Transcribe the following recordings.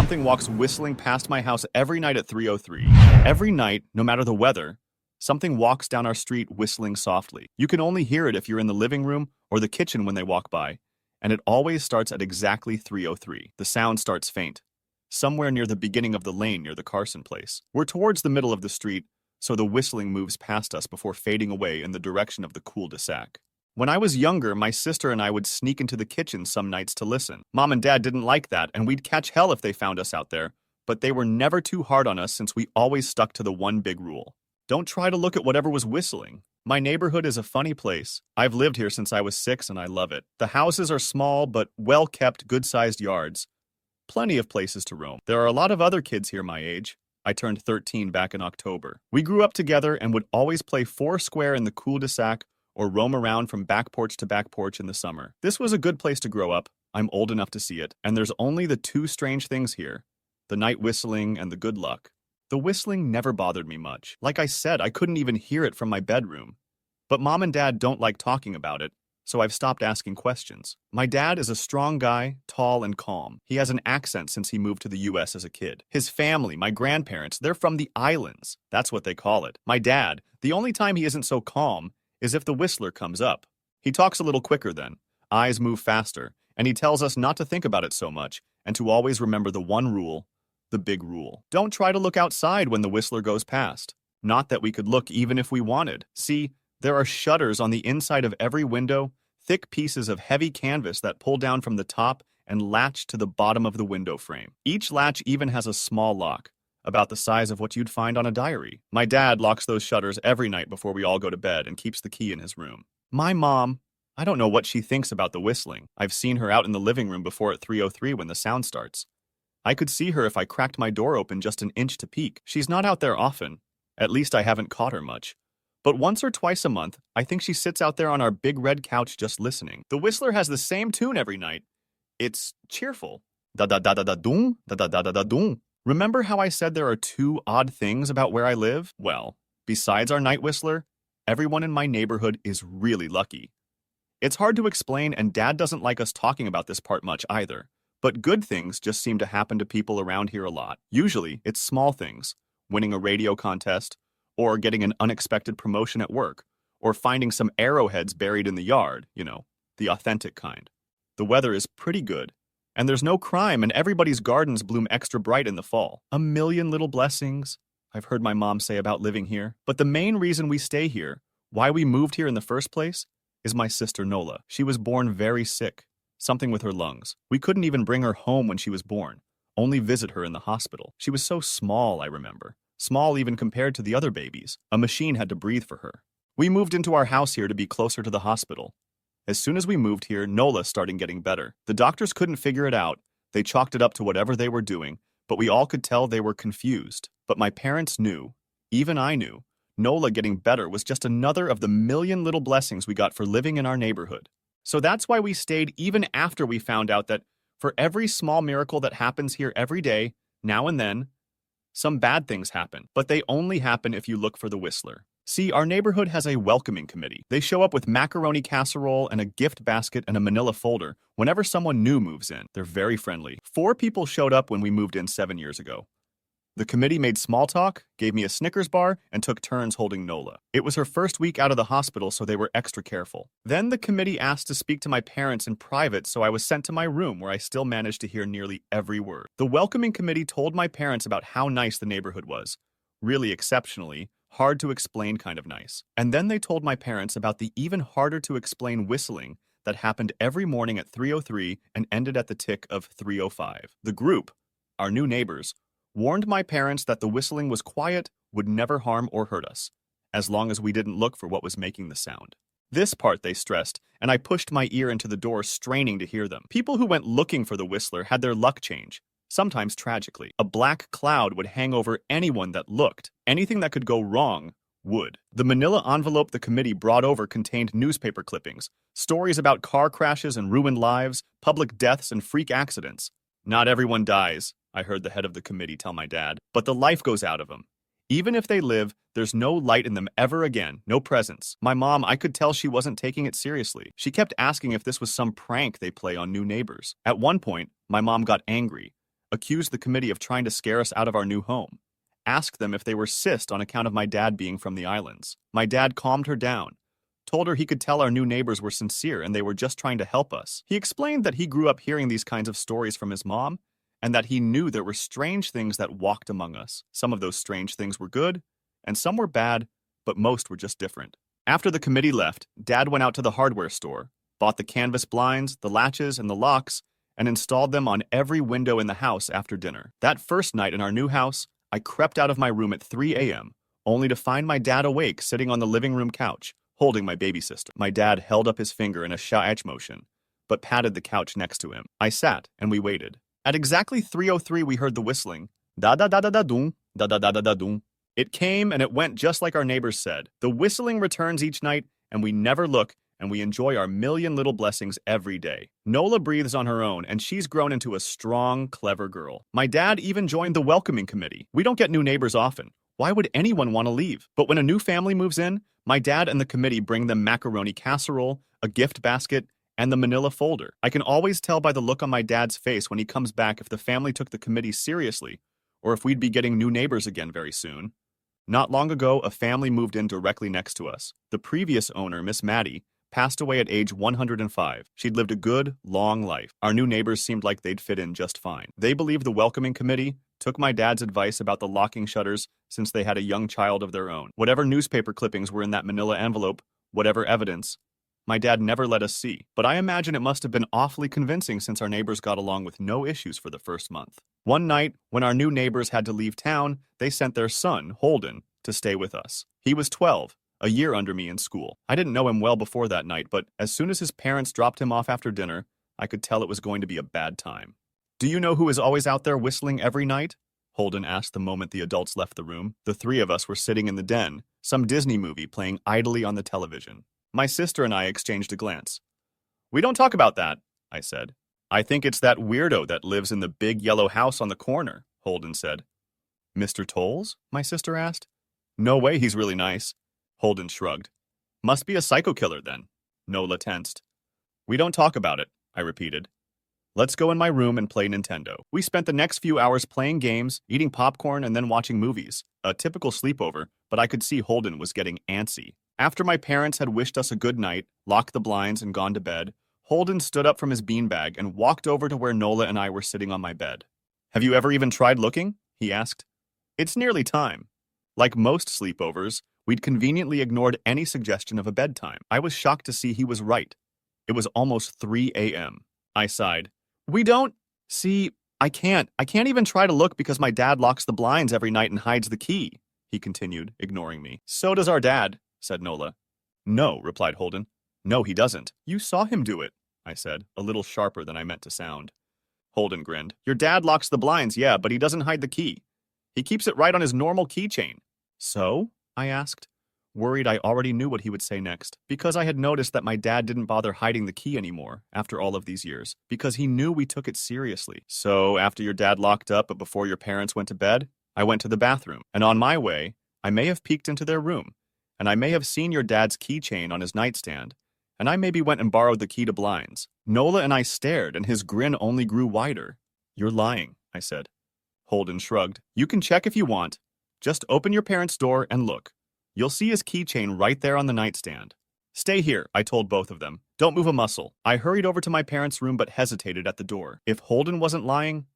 Something walks whistling past my house every night at 3:03. Every night, no matter the weather, something walks down our street whistling softly. You can only hear it if you're in the living room or the kitchen when they walk by, and it always starts at exactly 3:03. The sound starts faint, somewhere near the beginning of the lane near the Carson place. We're towards the middle of the street, so the whistling moves past us before fading away in the direction of the cul-de-sac. When I was younger, my sister and I would sneak into the kitchen some nights to listen. Mom and Dad didn't like that, and we'd catch hell if they found us out there, but they were never too hard on us since we always stuck to the one big rule. Don't try to look at whatever was whistling. My neighborhood is a funny place. I've lived here since I was 6 and I love it. The houses are small but well-kept, good-sized yards. Plenty of places to roam. There are a lot of other kids here my age. I turned 13 back in October. We grew up together and would always play foursquare in the cul-de-sac or roam around from back porch to back porch in the summer. This was a good place to grow up. I'm old enough to see it. And there's only the two strange things here: the night whistling and the good luck. The whistling never bothered me much. Like I said, I couldn't even hear it from my bedroom. But Mom and Dad don't like talking about it, so I've stopped asking questions. My dad is a strong guy, tall and calm. He has an accent since he moved to the US as a kid. His family, my grandparents, they're from the islands. That's what they call it. My dad, the only time he isn't so calm is if the whistler comes up. He talks a little quicker then, eyes move faster, and he tells us not to think about it so much and to always remember the one rule, the big rule. Don't try to look outside when the whistler goes past. Not that we could look even if we wanted. See, there are shutters on the inside of every window, thick pieces of heavy canvas that pull down from the top and latch to the bottom of the window frame. Each latch even has a small lock, about the size of what you'd find on a diary. My dad locks those shutters every night before we all go to bed and keeps the key in his room. My mom, I don't know what she thinks about the whistling. I've seen her out in the living room before at 3:03 when the sound starts. I could see her if I cracked my door open just an inch to peek. She's not out there often. At least I haven't caught her much. But once or twice a month, I think she sits out there on our big red couch just listening. The whistler has the same tune every night. It's cheerful. Da-da-da-da-da-doom, da-da-da-da-da-doom. Remember how I said there are two odd things about where I live? Well, besides our night whistler, everyone in my neighborhood is really lucky. It's hard to explain, and Dad doesn't like us talking about this part much either. But good things just seem to happen to people around here a lot. Usually, it's small things: winning a radio contest, or getting an unexpected promotion at work, or finding some arrowheads buried in the yard, the authentic kind. The weather is pretty good, and there's no crime, and everybody's gardens bloom extra bright in the fall. A million little blessings, I've heard my mom say about living here. But the main reason we stay here, why we moved here in the first place, is my sister Nola. She was born very sick, something with her lungs. We couldn't even bring her home when she was born, only visit her in the hospital. She was so small, I remember. Small even compared to the other babies. A machine had to breathe for her. We moved into our house here to be closer to the hospital. As soon as we moved here, Nola started getting better. The doctors couldn't figure it out. They chalked it up to whatever they were doing, but we all could tell they were confused. But my parents knew, even I knew, Nola getting better was just another of the million little blessings we got for living in our neighborhood. So that's why we stayed even after we found out that for every small miracle that happens here every day, now and then, some bad things happen, but they only happen if you look for the whistler. See, our neighborhood has a welcoming committee. They show up with macaroni casserole and a gift basket and a manila folder whenever someone new moves in. They're very friendly. 4 people showed up when we moved in 7 years ago. The committee made small talk, gave me a Snickers bar, and took turns holding Nola. It was her first week out of the hospital, so they were extra careful. Then the committee asked to speak to my parents in private, so I was sent to my room where I still managed to hear nearly every word. The welcoming committee told my parents about how nice the neighborhood was. Really exceptionally, hard to explain kind of nice. And then they told my parents about the even harder to explain whistling that happened every morning at 3:03 and ended at the tick of 3:05. The group, our new neighbors, warned my parents that the whistling was quiet, would never harm or hurt us, as long as we didn't look for what was making the sound. This part they stressed, and I pushed my ear into the door, straining to hear them. People who went looking for the whistler had their luck change, sometimes tragically. A black cloud would hang over anyone that looked. Anything that could go wrong would. The manila envelope the committee brought over contained newspaper clippings, stories about car crashes and ruined lives, public deaths and freak accidents. Not everyone dies, I heard the head of the committee tell my dad, but the life goes out of them. Even if they live, there's no light in them ever again, no presence. My mom, I could tell she wasn't taking it seriously. She kept asking if this was some prank they play on new neighbors. At one point, my mom got angry, accused the committee of trying to scare us out of our new home, asked them if they were cyst on account of my dad being from the islands. My dad calmed her down, told her he could tell our new neighbors were sincere and they were just trying to help us. He explained that he grew up hearing these kinds of stories from his mom and that he knew there were strange things that walked among us. Some of those strange things were good, and some were bad, but most were just different. After the committee left, Dad went out to the hardware store, bought the canvas blinds, the latches, and the locks, and installed them on every window in the house after dinner. That first night in our new house, I crept out of my room at 3 a.m., only to find my dad awake sitting on the living room couch, holding my baby sister. My dad held up his finger in a shah-ach motion, but patted the couch next to him. I sat, and we waited. At exactly 3:03, we heard the whistling. Da-da-da-da-da-doom, da-da-da-da-da-doom. It came, and it went just like our neighbors said. The whistling returns each night, and we never look, and we enjoy our million little blessings every day. Nola breathes on her own, and she's grown into a strong, clever girl. My dad even joined the welcoming committee. We don't get new neighbors often. Why would anyone want to leave? But when a new family moves in, my dad and the committee bring them macaroni casserole, a gift basket, and the manila folder. I can always tell by the look on my dad's face when he comes back if the family took the committee seriously, or if we'd be getting new neighbors again very soon. Not long ago, a family moved in directly next to us. The previous owner, Miss Maddie, passed away at age 105. She'd lived a good, long life. Our new neighbors seemed like they'd fit in just fine. They believed the welcoming committee, took my dad's advice about the locking shutters since they had a young child of their own. Whatever newspaper clippings were in that manila envelope, whatever evidence, my dad never let us see. But I imagine it must have been awfully convincing since our neighbors got along with no issues for the first month. One night, when our new neighbors had to leave town, they sent their son, Holden, to stay with us. He was 12. A year under me in school. I didn't know him well before that night, but as soon as his parents dropped him off after dinner, I could tell it was going to be a bad time. Do you know who is always out there whistling every night? Holden asked the moment the adults left the room. The three of us were sitting in the den, some Disney movie playing idly on the television. My sister and I exchanged a glance. We don't talk about that, I said. I think it's that weirdo that lives in the big yellow house on the corner, Holden said. Mr. Tolles? My sister asked. No way, he's really nice. Holden shrugged. Must be a psycho killer then. Nola tensed. We don't talk about it, I repeated. Let's go in my room and play Nintendo. We spent the next few hours playing games, eating popcorn, and then watching movies. A typical sleepover, but I could see Holden was getting antsy. After my parents had wished us a good night, locked the blinds, and gone to bed, Holden stood up from his beanbag and walked over to where Nola and I were sitting on my bed. Have you ever even tried looking? He asked. It's nearly time. Like most sleepovers, we'd conveniently ignored any suggestion of a bedtime. I was shocked to see he was right. It was almost 3 a.m. I sighed. We don't... See, I can't even try to look because my dad locks the blinds every night and hides the key, he continued, ignoring me. So does our dad, said Nola. No, replied Holden. No, he doesn't. You saw him do it, I said, a little sharper than I meant to sound. Holden grinned. Your dad locks the blinds, yeah, but he doesn't hide the key. He keeps it right on his normal keychain. So? I asked, worried I already knew what he would say next, because I had noticed that my dad didn't bother hiding the key anymore after all of these years, because he knew we took it seriously. So after your dad locked up but before your parents went to bed, I went to the bathroom, and on my way, I may have peeked into their room, and I may have seen your dad's keychain on his nightstand, and I maybe went and borrowed the key to blinds. Nola and I stared, and his grin only grew wider. You're lying, I said. Holden shrugged. You can check if you want. Just open your parents' door and look. You'll see his keychain right there on the nightstand. Stay here, I told both of them. Don't move a muscle. I hurried over to my parents' room but hesitated at the door. If Holden wasn't lying,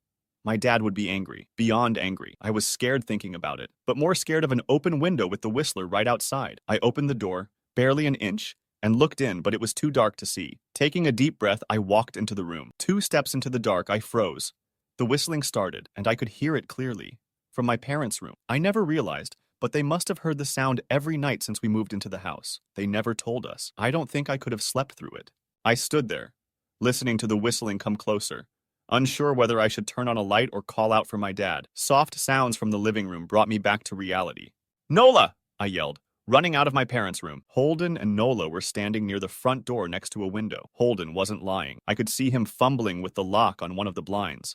my dad would be angry. Beyond angry. I was scared thinking about it, but more scared of an open window with the whistler right outside. I opened the door, barely an inch, and looked in, but it was too dark to see. Taking a deep breath, I walked into the room. 2 steps into the dark, I froze. The whistling started, and I could hear it clearly. From my parents' room. I never realized, but they must have heard the sound every night since we moved into the house. They never told us. I don't think I could have slept through it. I stood there, listening to the whistling come closer, unsure whether I should turn on a light or call out for my dad. Soft sounds from the living room brought me back to reality. Nola! I yelled, running out of my parents' room. Holden and Nola were standing near the front door next to a window. Holden wasn't lying. I could see him fumbling with the lock on one of the blinds.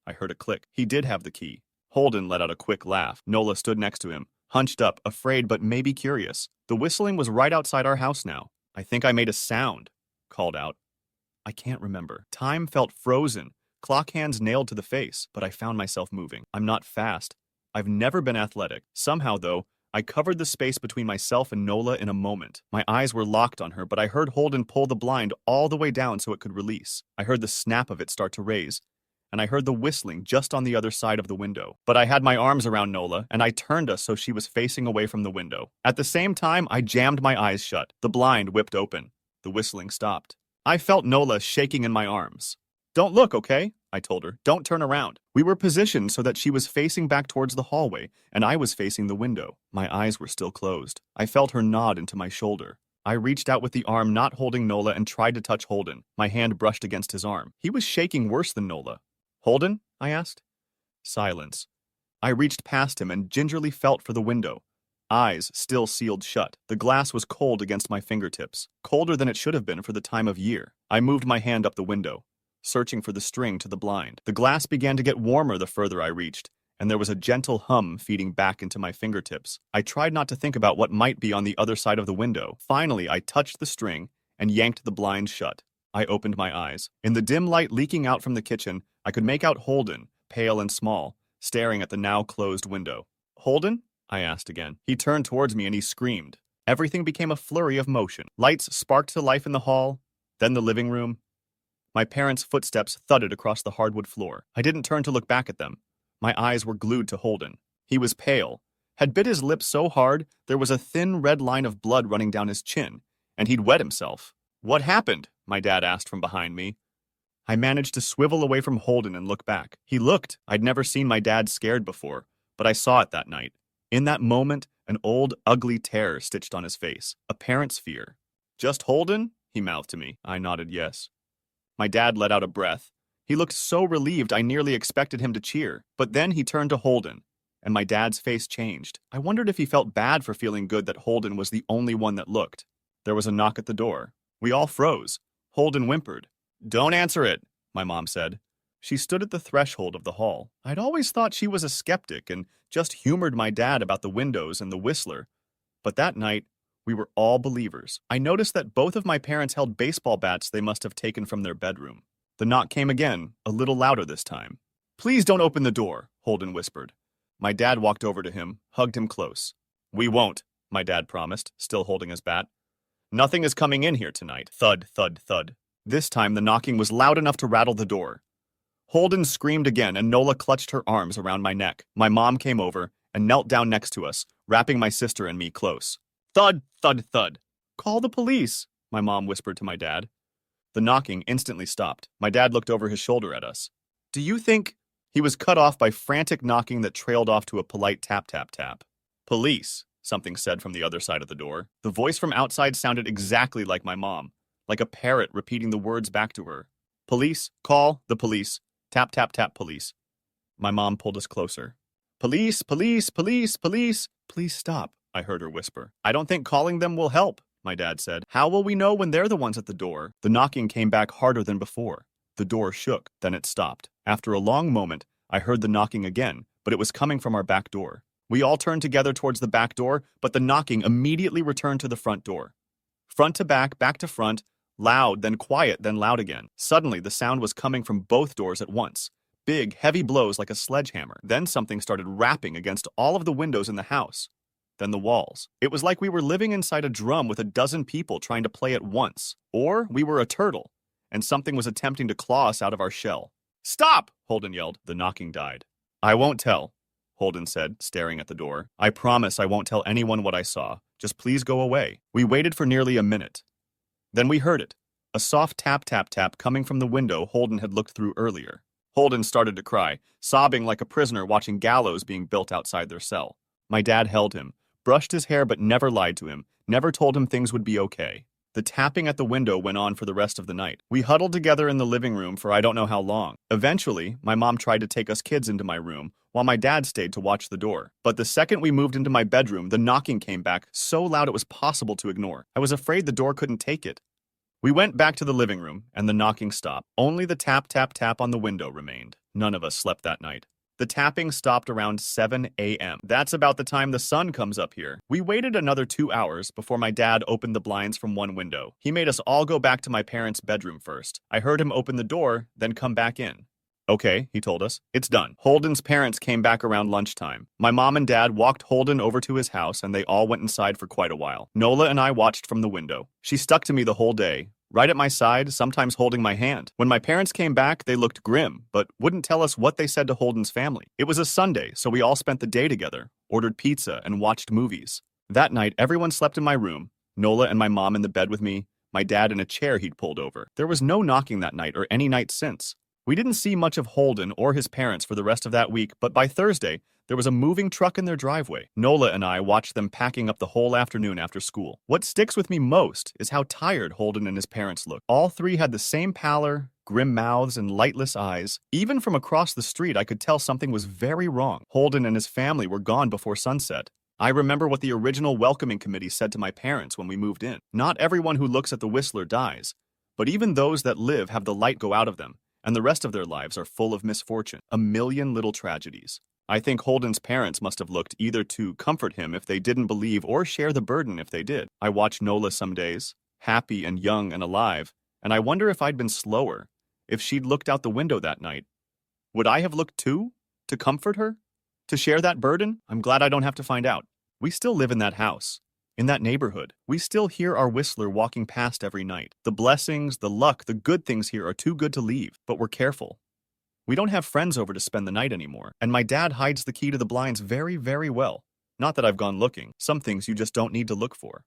I heard a click. He did have the key. Holden let out a quick laugh. Nola stood next to him, hunched up, afraid but maybe curious. The whistling was right outside our house now. I think I made a sound, called out. I can't remember. Time felt frozen, clock hands nailed to the face, but I found myself moving. I'm not fast. I've never been athletic. Somehow, though, I covered the space between myself and Nola in a moment. My eyes were locked on her, but I heard Holden pull the blind all the way down so it could release. I heard the snap of it start to raise, and I heard the whistling just on the other side of the window. But I had my arms around Nola, and I turned us so she was facing away from the window. At the same time, I jammed my eyes shut. The blind whipped open. The whistling stopped. I felt Nola shaking in my arms. "Don't look, okay?" I told her. "Don't turn around." We were positioned so that she was facing back towards the hallway, and I was facing the window. My eyes were still closed. I felt her nod into my shoulder. I reached out with the arm not holding Nola and tried to touch Holden. My hand brushed against his arm. He was shaking worse than Nola. "Holden?" I asked. Silence. I reached past him and gingerly felt for the window. Eyes still sealed shut. The glass was cold against my fingertips, colder than it should have been for the time of year. I moved my hand up the window, searching for the string to the blind. The glass began to get warmer the further I reached, and there was a gentle hum feeding back into my fingertips. I tried not to think about what might be on the other side of the window. Finally, I touched the string and yanked the blind shut. I opened my eyes. In the dim light leaking out from the kitchen, I could make out Holden, pale and small, staring at the now closed window. "Holden?" I asked again. He turned towards me and he screamed. Everything became a flurry of motion. Lights sparked to life in the hall, then the living room. My parents' footsteps thudded across the hardwood floor. I didn't turn to look back at them. My eyes were glued to Holden. He was pale, had bit his lip so hard there was a thin red line of blood running down his chin, and he'd wet himself. "What happened?" my dad asked from behind me. I managed to swivel away from Holden and look back. He looked. I'd never seen my dad scared before, but I saw it that night. In that moment, an old, ugly terror stitched on his face, a parent's fear. "Just Holden?" he mouthed to me. I nodded yes. My dad let out a breath. He looked so relieved I nearly expected him to cheer. But then he turned to Holden, and my dad's face changed. I wondered if he felt bad for feeling good that Holden was the only one that looked. There was a knock at the door. We all froze. Holden whimpered. "Don't answer it," my mom said. She stood at the threshold of the hall. I'd always thought she was a skeptic and just humored my dad about the windows and the whistler. But that night, we were all believers. I noticed that both of my parents held baseball bats they must have taken from their bedroom. The knock came again, a little louder this time. "Please don't open the door," Holden whispered. My dad walked over to him, hugged him close. "We won't," my dad promised, still holding his bat. "Nothing is coming in here tonight." Thud, thud, thud. This time the knocking was loud enough to rattle the door. Holden screamed again, and Nola clutched her arms around my neck. My mom came over and knelt down next to us, wrapping my sister and me close. Thud, thud, thud. "Call the police," my mom whispered to my dad. The knocking instantly stopped. My dad looked over his shoulder at us. "Do you think—" He was cut off by frantic knocking that trailed off to a polite tap, tap, tap. "Police," something said from the other side of the door. The voice from outside sounded exactly like my mom, like a parrot repeating the words back to her. "Police, call the police. Tap, tap, tap, police." My mom pulled us closer. "Police, police, police, police." "Please stop," I heard her whisper. "I don't think calling them will help," my dad said. "How will we know when they're the ones at the door?" The knocking came back harder than before. The door shook, then it stopped. After a long moment, I heard the knocking again, but it was coming from our back door. We all turned together towards the back door, but the knocking immediately returned to the front door. Front to back to front, loud, then quiet, then loud again. Suddenly, the sound was coming from both doors at once. Big, heavy blows like a sledgehammer. Then something started rapping against all of the windows in the house. Then the walls. It was like we were living inside a drum with a dozen people trying to play at once. Or we were a turtle, and something was attempting to claw us out of our shell. "Stop!" Holden yelled. The knocking died. "I won't tell," Holden said, staring at the door. "I promise I won't tell anyone what I saw. Just please go away." We waited for nearly a minute. Then we heard it. A soft tap, tap, tap coming from the window Holden had looked through earlier. Holden started to cry, sobbing like a prisoner watching gallows being built outside their cell. My dad held him, brushed his hair but never lied to him, never told him things would be okay. The tapping at the window went on for the rest of the night. We huddled together in the living room for I don't know how long. Eventually, my mom tried to take us kids into my room, while my dad stayed to watch the door. But the second we moved into my bedroom, the knocking came back so loud it was possible to ignore. I was afraid the door couldn't take it. We went back to the living room, and the knocking stopped. Only the tap, tap, tap on the window remained. None of us slept that night. The tapping stopped around 7 a.m. That's about the time the sun comes up here. We waited another 2 hours before my dad opened the blinds from one window. He made us all go back to my parents' bedroom first. I heard him open the door, then come back in. Okay, he told us. It's done. Holden's parents came back around lunchtime. My mom and dad walked Holden over to his house and they all went inside for quite a while. Nola and I watched from the window. She stuck to me the whole day, right at my side, sometimes holding my hand. When my parents came back, they looked grim, but wouldn't tell us what they said to Holden's family. It was a Sunday, so we all spent the day together, ordered pizza, and watched movies. That night, everyone slept in my room, Nola and my mom in the bed with me, my dad in a chair he'd pulled over. There was no knocking that night or any night since. We didn't see much of Holden or his parents for the rest of that week, but by Thursday, there was a moving truck in their driveway. Nola and I watched them packing up the whole afternoon after school. What sticks with me most is how tired Holden and his parents looked. All three had the same pallor, grim mouths, and lightless eyes. Even from across the street, I could tell something was very wrong. Holden and his family were gone before sunset. I remember what the original welcoming committee said to my parents when we moved in. Not everyone who looks at the Whistler dies, but even those that live have the light go out of them, and the rest of their lives are full of misfortune, a million little tragedies. I think Holden's parents must have looked either to comfort him if they didn't believe or share the burden if they did. I watch Nola some days, happy and young and alive, and I wonder if I'd been slower, if she'd looked out the window that night. Would I have looked too? To comfort her? To share that burden? I'm glad I don't have to find out. We still live in that house, in that neighborhood. We still hear our Whistler walking past every night. The blessings, the luck, the good things here are too good to leave, but we're careful. We don't have friends over to spend the night anymore, and my dad hides the key to the blinds very, very well. Not that I've gone looking. Some things you just don't need to look for.